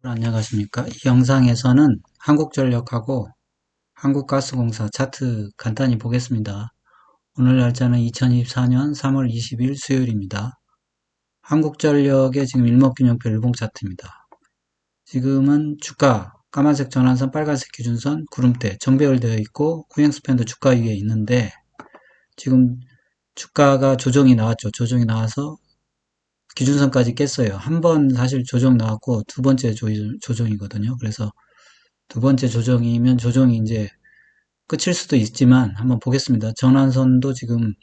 안녕하십니까. 이 영상에서는 한국전력하고 한국가스공사 차트 간단히 보겠습니다. 오늘 날짜는 2024년 3월 20일 수요일입니다. 한국전력의 지금 일목균형표 일봉 차트입니다. 지금은 주가 까만색 전환선, 빨간색 기준선, 구름대 정배열되어 있고 후행스팬도 주가 위에 있는데 지금 주가가 조정이 나왔죠. 조정이 나와서 기준선까지 깼어요. 한 번 사실 조정 나왔고 두 번째 조정이거든요. 그래서 두 번째 조정이면 조정이 이제 끝일 수도 있지만 한번 보겠습니다. 전환선도 지금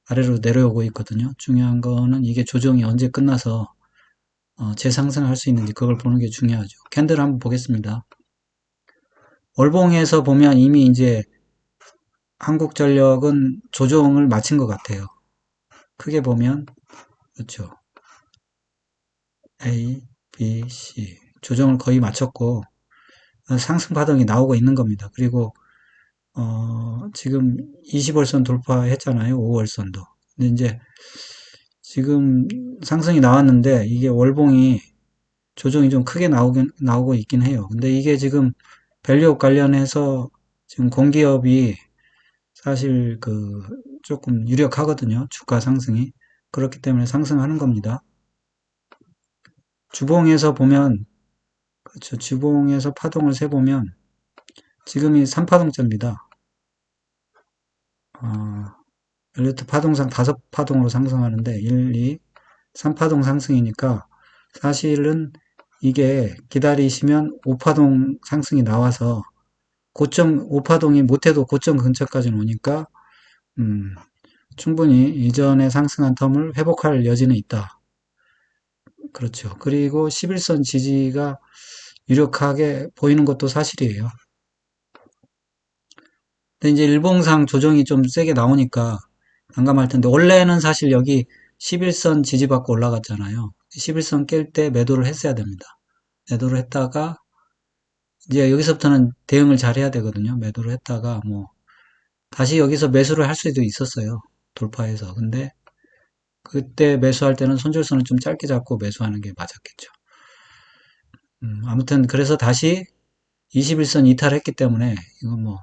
아래로 내려오고 있거든요. 중요한 거는 이게 조정이 언제 끝나서 재상승할 수 있는지 그걸 보는 게 중요하죠. 캔들 한번 보겠습니다. 월봉에서 보면 이미 이제 한국전력은 조정을 마친 것 같아요. 크게 보면 그렇죠. A, B, C 조정을 거의 마쳤고 상승 파동이 나오고 있는 겁니다. 그리고 지금 20월선 돌파했잖아요. 5월선도. 근데 이제 지금 상승이 나왔는데 이게 월봉이 조정이 좀 크게 나오고 있긴 해요. 근데 이게 지금 밸류업 관련해서 지금 공기업이 사실 조금 유력하거든요. 주가 상승이. 그렇기 때문에 상승하는 겁니다. 주봉에서 보면, 그렇죠. 주봉에서 파동을 세보면 지금이 3파동째입니다. 엘리트 파동상 5파동으로 상승하는데 1, 2, 3파동 상승이니까 사실은 이게 기다리시면 5파동 상승이 나와서 고점 5파동이 못해도 고점 근처까지는 오니까 충분히 이전에 상승한 텀을 회복할 여지는 있다. 그렇죠. 그리고 11선 지지가 유력하게 보이는 것도 사실이에요. 근데 이제 일봉상 조정이 좀 세게 나오니까 난감할 텐데 원래는 사실 여기 11선 지지받고 올라갔잖아요. 11선 깰 때 매도를 했어야 됩니다. 매도를 했다가 이제 여기서부터는 대응을 잘 해야 되거든요. 매도를 했다가 뭐 다시 여기서 매수를 할 수도 있었어요. 돌파해서. 근데 그때 매수할 때는 손절선을 좀 짧게 잡고 매수하는 게 맞았겠죠. 아무튼 그래서 다시 21선 이탈했기 때문에 이건 뭐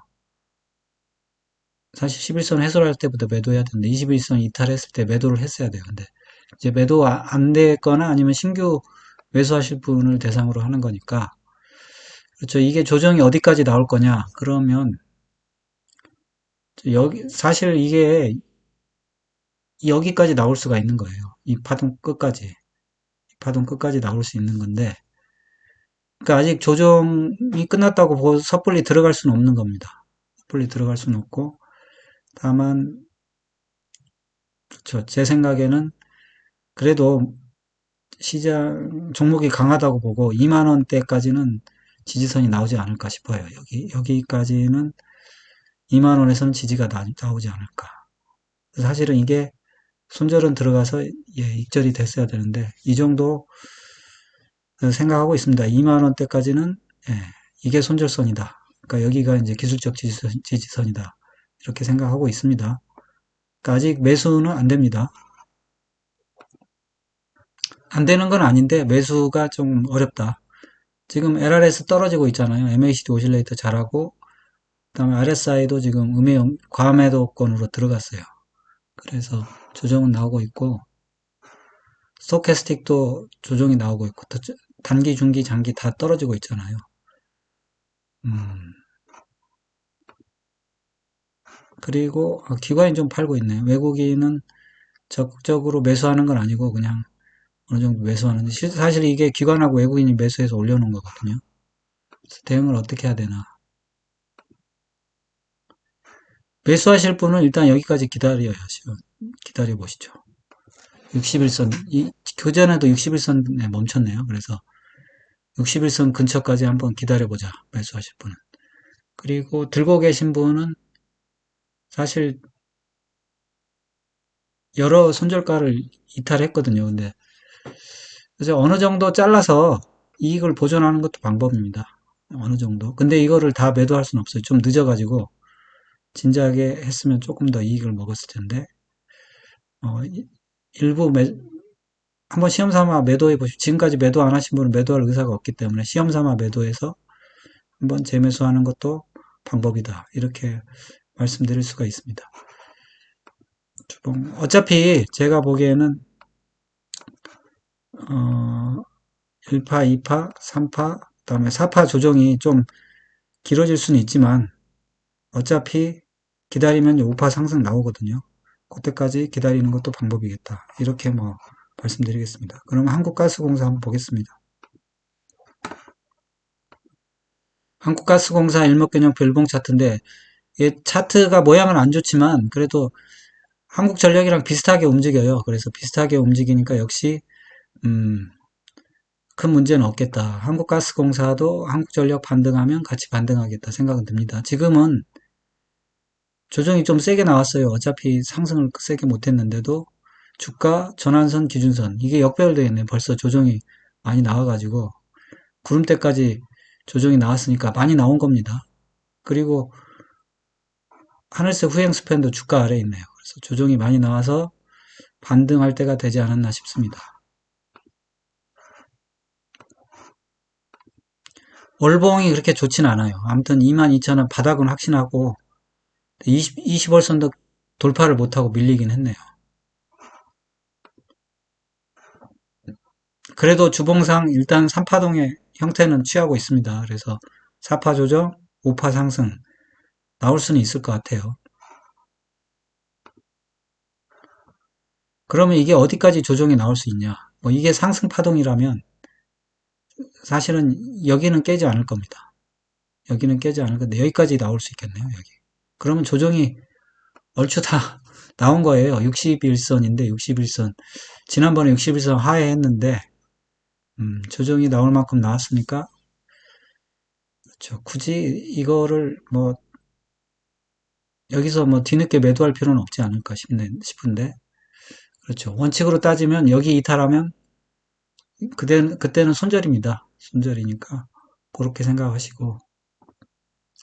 사실 11선 해소할 때부터 매도해야 되는데 21선 이탈했을 때 매도를 했어야 돼요. 근데 이제 매도 안 됐거나 아니면 신규 매수하실 분을 대상으로 하는 거니까 그렇죠. 이게 조정이 어디까지 나올 거냐? 그러면 여기 사실 이게 여기까지 나올 수가 있는 거예요. 이 파동 끝까지. 이 파동 끝까지 나올 수 있는 건데 그러니까 아직 조정이 끝났다고 섣불리 들어갈 수는 없는 겁니다. 섣불리 들어갈 수는 없고 다만 그렇죠. 제 생각에는 그래도 시장 종목이 강하다고 보고 2만 원대까지는 지지선이 나오지 않을까 싶어요. 여기까지는 2만 원에서는 지지가 나오지 않을까. 사실은 이게 손절은 들어가서 예, 익절이 됐어야 되는데 이 정도 생각하고 있습니다. 2만 원대까지는 예, 이게 손절선이다. 그러니까 여기가 이제 기술적 지지선이다. 이렇게 생각하고 있습니다. 그러니까 아직 매수는 안 됩니다. 안 되는 건 아닌데 매수가 좀 어렵다. 지금 LRS 떨어지고 있잖아요. MACD 오실레이터 잘하고 그다음에 RSI도 지금 과매도권으로 들어갔어요. 그래서 조정은 나오고 있고 스토캐스틱도 조정이 나오고 있고 단기, 중기, 장기 다 떨어지고 있잖아요. 음, 그리고 기관이 좀 팔고 있네요. 외국인은 적극적으로 매수하는 건 아니고 그냥 어느 정도 매수하는데 사실 이게 기관하고 외국인이 매수해서 올려놓은 거거든요. 그래서 대응을 어떻게 해야 되나. 매수하실 분은 일단 여기까지 기다려 보시죠. 61선, 교전에도 61선에 멈췄네요. 그래서 61선 근처까지 한번 기다려보자. 매수하실 분은. 그리고 들고 계신 분은 사실 여러 손절가를 이탈했거든요. 근데 그래서 어느 정도 잘라서 이익을 보존하는 것도 방법입니다. 어느 정도. 근데 이거를 다 매도할 수는 없어요. 좀 늦어가지고 진작에 했으면 조금 더 이익을 먹었을 텐데 일부 한번 시험 삼아 매도해 보십시오. 지금까지 매도 안 하신 분은 매도할 의사가 없기 때문에 시험 삼아 매도해서 한번 재매수하는 것도 방법이다. 이렇게 말씀드릴 수가 있습니다. 어차피 제가 보기에는 1파, 2파, 3파, 그다음에 4파 조정이 좀 길어질 수는 있지만 어차피 기다리면 5파 상승 나오거든요. 그때까지 기다리는 것도 방법이겠다. 이렇게 뭐 말씀드리겠습니다. 그러면 한국가스공사 한번 보겠습니다. 한국가스공사 일목균형 별봉 차트인데 이 차트가 모양은 안 좋지만 그래도 한국전력이랑 비슷하게 움직여요. 그래서 비슷하게 움직이니까 역시 큰 문제는 없겠다. 한국가스공사도 한국전력 반등하면 같이 반등하겠다 생각은 듭니다. 지금은 조정이 좀 세게 나왔어요. 어차피 상승을 세게 못했는데도 주가 전환선 기준선 이게 역배열되어 있네요. 벌써 조정이 많이 나와가지고 구름대까지 조정이 나왔으니까 많이 나온 겁니다. 그리고 하늘색 후행 스팬도 주가 아래에 있네요. 그래서 조정이 많이 나와서 반등할 때가 되지 않았나 싶습니다. 월봉이 그렇게 좋진 않아요. 아무튼 22,000원 바닥은 확신하고 20월선도 돌파를 못하고 밀리긴 했네요. 그래도 주봉상 일단 3파동의 형태는 취하고 있습니다. 그래서 4파 조정, 5파 상승 나올 수는 있을 것 같아요. 그러면 이게 어디까지 조정이 나올 수 있냐? 뭐 이게 상승 파동이라면 사실은 여기는 깨지 않을 겁니다. 여기는 깨지 않을 건데 여기까지 나올 수 있겠네요. 여기. 그러면 조정이 얼추 다 나온 거예요. 61선인데 61선. 지난번에 61선 하회했는데 조정이 나올 만큼 나왔으니까 그렇죠. 굳이 이거를 뭐 여기서 뭐 뒤늦게 매도할 필요는 없지 않을까 싶은데 그렇죠. 원칙으로 따지면 여기 이탈하면 그때는 손절입니다. 손절이니까 그렇게 생각하시고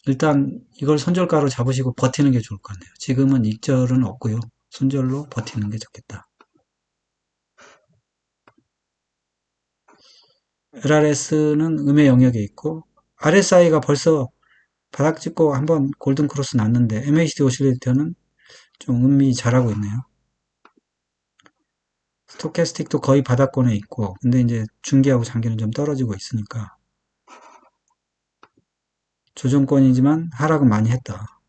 일단 이걸 손절가로 잡으시고 버티는 게 좋을 것 같네요. 지금은 익절은 없고요. 손절로 버티는 게 좋겠다. LRS는 음의 영역에 있고 RSI가 벌써 바닥 찍고 한번 골든 크로스 났는데 MACD 오실레이터는 좀 음미 잘하고 있네요. 스토캐스틱도 거의 바닥권에 있고 근데 이제 중기하고 장기는 좀 떨어지고 있으니까 조정권이지만 하락은 많이 했다.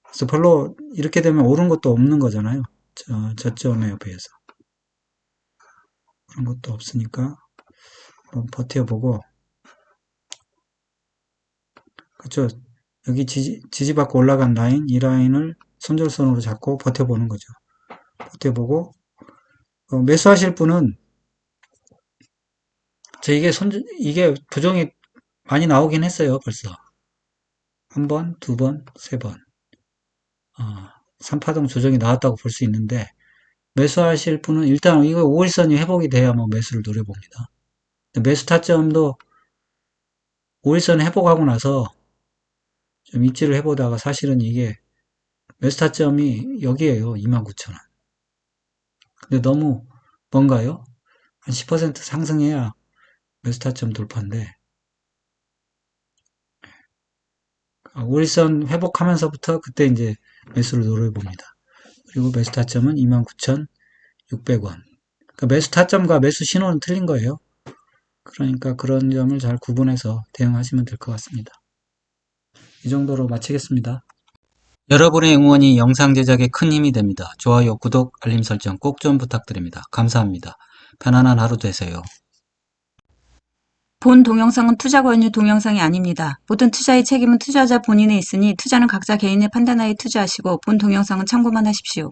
그래서 별로 이렇게 되면 오른 것도 없는 거잖아요. 저점에 비해서 그런 것도 없으니까 한번 버텨보고 그쵸. 여기 지지받고 올라간 라인 이 라인을 손절선으로 잡고 버텨보는 거죠. 버텨보고 매수하실 분은 이게 부정이 많이 나오긴 했어요. 벌써 한 번, 두 번, 세 번. 3파동 조정이 나왔다고 볼 수 있는데 매수하실 분은 일단 이거 5일선이 회복이 돼야 뭐 매수를 노려봅니다. 매수 타점도 5일선 회복하고 나서 좀 입지를 해보다가 사실은 이게 매수 타점이 여기에요. 29,000원. 근데 너무 뭔가요? 한 10% 상승해야 매수 타점 돌파인데 5일선 회복하면서부터 그때 이제 매수를 노려봅니다. 그리고 매수 타점은 29,600원. 그러니까 매수 타점과 매수 신호는 틀린 거예요. 그러니까 그런 점을 잘 구분해서 대응하시면 될 것 같습니다. 이 정도로 마치겠습니다. 여러분의 응원이 영상 제작에 큰 힘이 됩니다. 좋아요, 구독, 알림 설정 꼭 좀 부탁드립니다. 감사합니다. 편안한 하루 되세요. 본 동영상은 투자 권유 동영상이 아닙니다. 모든 투자의 책임은 투자자 본인에 있으니 투자는 각자 개인의 판단하에 투자하시고 본 동영상은 참고만 하십시오.